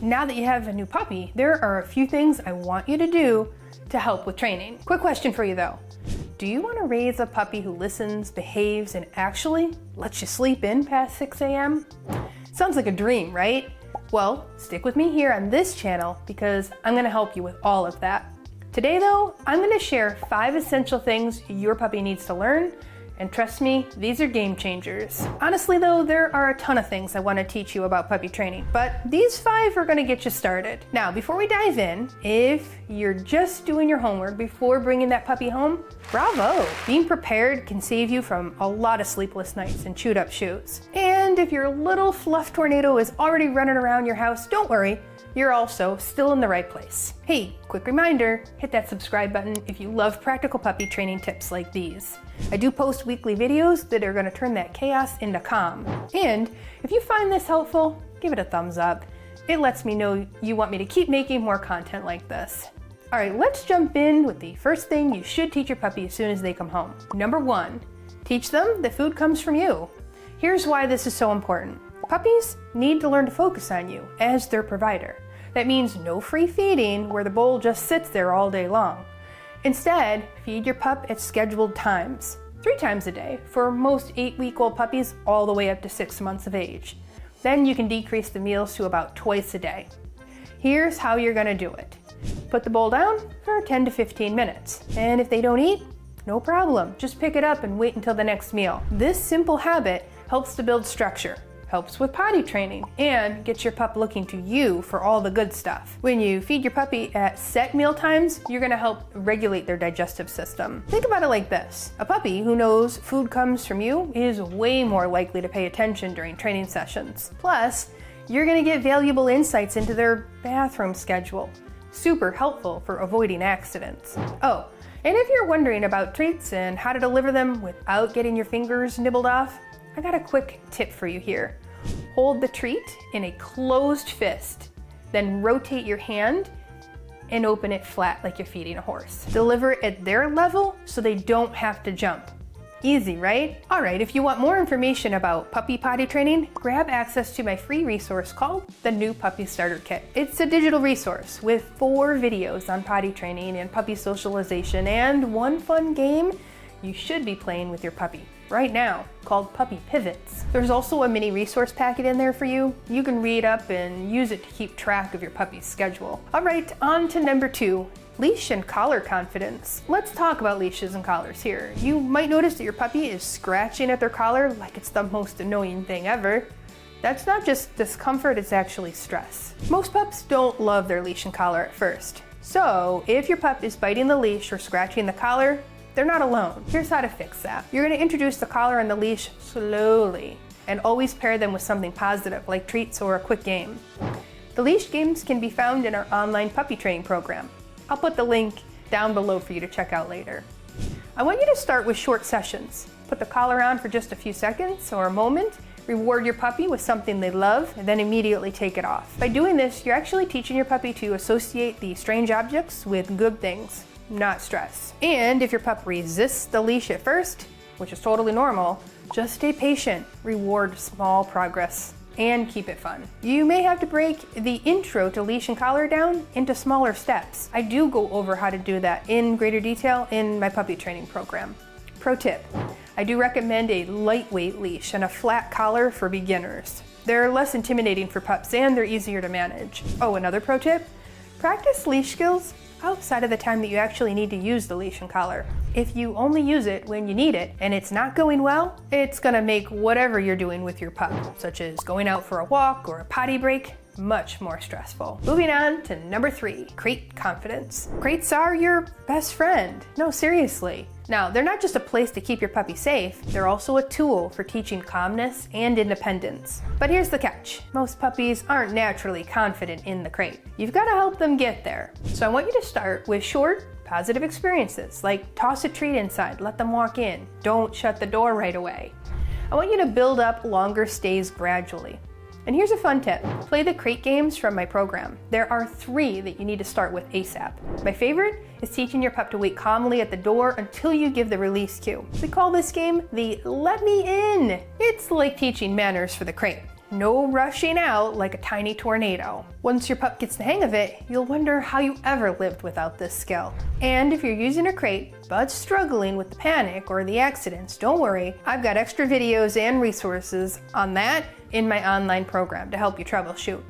now that you have a new puppy, there are a few things I want you to do to help with training. Quick question for you though. Do you want to raise a puppy who listens, behaves, and actually lets you sleep in past 6 a.m.? Sounds like a dream, right? Well, stick with me here on this channel because I'm going to help you with all of that. Today though, I'm going to share 5 essential things your puppy needs to learn, and trust me, these are game changers. Honestly though, there are a ton of things I want to teach you about puppy training, but these 5 are going to get you started. Now, before we dive in, if you're just doing your homework before bringing that puppy home, bravo! Being prepared can save you from a lot of sleepless nights and chewed up shoes. And if your little fluff tornado is already running around your house, don't worry. You're also still in the right place. Hey, quick reminder, hit that subscribe button if you love practical puppy training tips like these. I do post weekly videos that are going to turn that chaos into calm. And if you find this helpful, give it a thumbs up. It lets me know you want me to keep making more content like this. All right, let's jump in with the first thing you should teach your puppy as soon as they come home. Number 1, teach them that food comes from you. Here's why this is so important. Puppies need to learn to focus on you as their provider. That means no free feeding where the bowl just sits there all day long. Instead, feed your pup at scheduled times, 3 times a day for most 8-week-old puppies all the way up to 6 months of age. Then you can decrease the meals to about twice a day. Here's how you're gonna do it. Put the bowl down for 10 to 15 minutes, and if they don't eat, no problem, just pick it up and wait until the next meal. This simple habit helps to build structure, helps with potty training, and gets your pup looking to you for all the good stuff. When you feed your puppy at set meal times, you're gonna help regulate their digestive system. Think about it like this. A puppy who knows food comes from you is way more likely to pay attention during training sessions. Plus, you're gonna get valuable insights into their bathroom schedule. Super helpful for avoiding accidents. Oh, and if you're wondering about treats and how to deliver them without getting your fingers nibbled off, I got a quick tip for you here. Hold the treat in a closed fist, then rotate your hand and open it flat like you're feeding a horse. Deliver it at their level so they don't have to jump. Easy, right? All right, if you want more information about puppy potty training, grab access to my free resource called the New Puppy Starter Kit. It's a digital resource with 4 videos on potty training and puppy socialization and 1 fun game you should be playing with your puppy right now called Puppy Pivots. There's also a mini resource packet in there for you. You can read up and use it to keep track of your puppy's schedule. All right, on to number 2, leash and collar confidence. Let's talk about leashes and collars here. You might notice that your puppy is scratching at their collar like it's the most annoying thing ever. That's not just discomfort, it's actually stress. Most pups don't love their leash and collar at first. So if your pup is biting the leash or scratching the collar, they're not alone. Here's how to fix that. You're gonna introduce the collar and the leash slowly and always pair them with something positive like treats or a quick game. The leash games can be found in our online puppy training program. I'll put the link down below for you to check out later. I want you to start with short sessions. Put the collar on for just a few seconds or a moment, reward your puppy with something they love, and then immediately take it off. By doing this, you're actually teaching your puppy to associate the strange objects with good things, not stress. And if your pup resists the leash at first, which is totally normal, just stay patient, reward small progress, and keep it fun. You may have to break the intro to leash and collar down into smaller steps. I do go over how to do that in greater detail in my puppy training program. Pro tip, I do recommend a lightweight leash and a flat collar for beginners. They're less intimidating for pups and they're easier to manage. Oh, another pro tip, practice leash skills outside of the time that you actually need to use the leash and collar. If you only use it when you need it and it's not going well, it's gonna make whatever you're doing with your pup, such as going out for a walk or a potty break, much more stressful. Moving on to number 3, crate confidence. Crates are your best friend. No, seriously. Now, they're not just a place to keep your puppy safe, they're also a tool for teaching calmness and independence. But here's the catch. Most puppies aren't naturally confident in the crate. You've got to help them get there. So I want you to start with short, positive experiences, like toss a treat inside, let them walk in. Don't shut the door right away. I want you to build up longer stays gradually. And here's a fun tip. Play the crate games from my program. There are 3 that you need to start with ASAP. My favorite is teaching your pup to wait calmly at the door until you give the release cue. We call this game the Let Me In. It's like teaching manners for the crate. No rushing out like a tiny tornado. Once your pup gets the hang of it, you'll wonder how you ever lived without this skill. And if you're using a crate but struggling with the panic or the accidents, don't worry, I've got extra videos and resources on that in my online program to help you troubleshoot.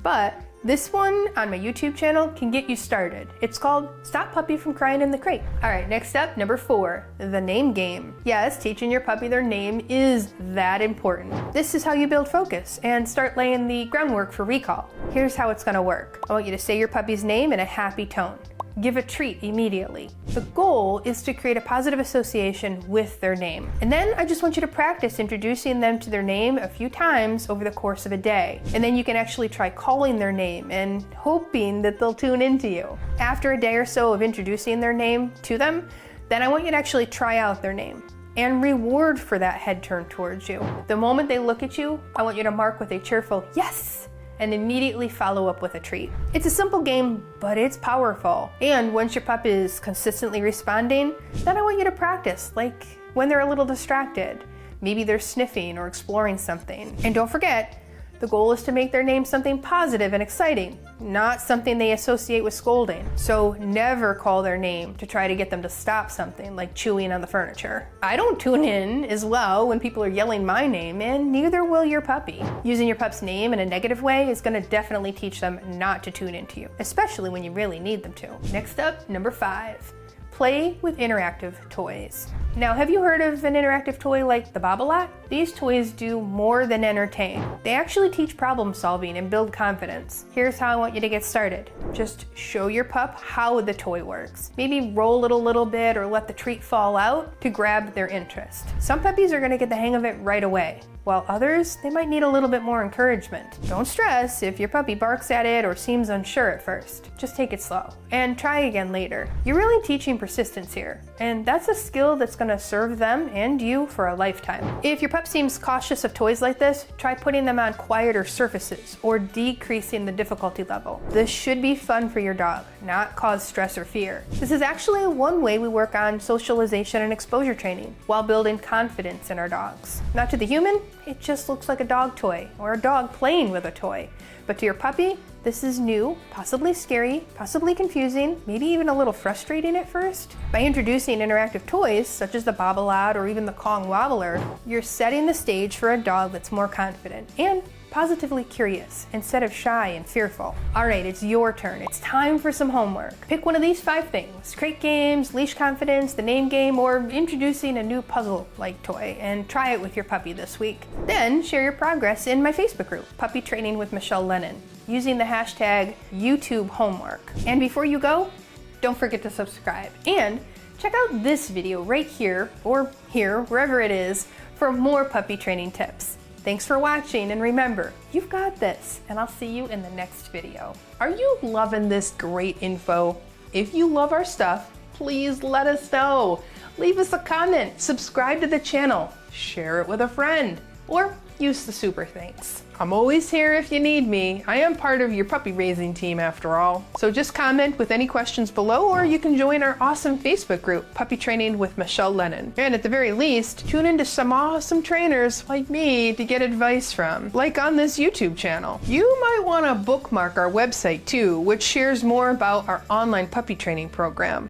But this one on my YouTube channel can get you started. It's called Stop Puppy from Crying in the Crate. All right, next up, number 4, the name game. Yes, teaching your puppy their name is that important. This is how you build focus and start laying the groundwork for recall. Here's how it's gonna work. I want you to say your puppy's name in a happy tone. Give a treat immediately. The goal is to create a positive association with their name. And then I just want you to practice introducing them to their name a few times over the course of a day. And then you can actually try calling their name and hoping that they'll tune into you. After a day or so of introducing their name to them, then I want you to actually try out their name and reward for that head turn towards you. The moment they look at you, I want you to mark with a cheerful yes, and immediately follow up with a treat. It's a simple game, but it's powerful. And once your pup is consistently responding, then I want you to practice, like when they're a little distracted. Maybe they're sniffing or exploring something. And don't forget, the goal is to make their name something positive and exciting, not something they associate with scolding. So never call their name to try to get them to stop something like chewing on the furniture. I don't tune in as well when people are yelling my name, and neither will your puppy. Using your pup's name in a negative way is going to definitely teach them not to tune into you, especially when you really need them to. Next up, number 5. Play with interactive toys. Now, have you heard of an interactive toy like the Bobble-Lot? These toys do more than entertain. They actually teach problem solving and build confidence. Here's how I want you to get started. Just show your pup how the toy works. Maybe roll it a little bit or let the treat fall out to grab their interest. Some puppies are going to get the hang of it right away, while others, they might need a little bit more encouragement. Don't stress if your puppy barks at it or seems unsure at first. Just take it slow and try again later. You're really teaching persistence here, and that's a skill that's going to serve them and you for a lifetime. If your pup seems cautious of toys like this, try putting them on quieter surfaces or decreasing the difficulty level. This should be fun for your dog, not cause stress or fear. This is actually one way we work on socialization and exposure training while building confidence in our dogs. Not to the human, it just looks like a dog toy or a dog playing with a toy. But to your puppy, this is new, possibly scary, possibly confusing, maybe even a little frustrating at first. By introducing interactive toys, such as the Bobble-Lot or even the Kong Wobbler, you're setting the stage for a dog that's more confident and positively curious instead of shy and fearful. All right, it's your turn. It's time for some homework. Pick one of these 5 things: crate games, leash confidence, the name game, or introducing a new puzzle-like toy, and try it with your puppy this week. Then share your progress in my Facebook group, Puppy Training with Michele Lennon, using the hashtag #YouTubeHomework. And before you go, don't forget to subscribe. And check out this video right here, or here, wherever it is, for more puppy training tips. Thanks for watching, and remember, you've got this, and I'll see you in the next video. Are you loving this great info? If you love our stuff, please let us know. Leave us a comment, subscribe to the channel, share it with a friend, or use the super thanks. I'm always here if you need me. I am part of your puppy raising team after all. So just comment with any questions below, or you can join our awesome Facebook group, Puppy Training with Michele Lennon. And at the very least, tune into some awesome trainers like me to get advice from, like on this YouTube channel. You might want to bookmark our website too, which shares more about our online puppy training program.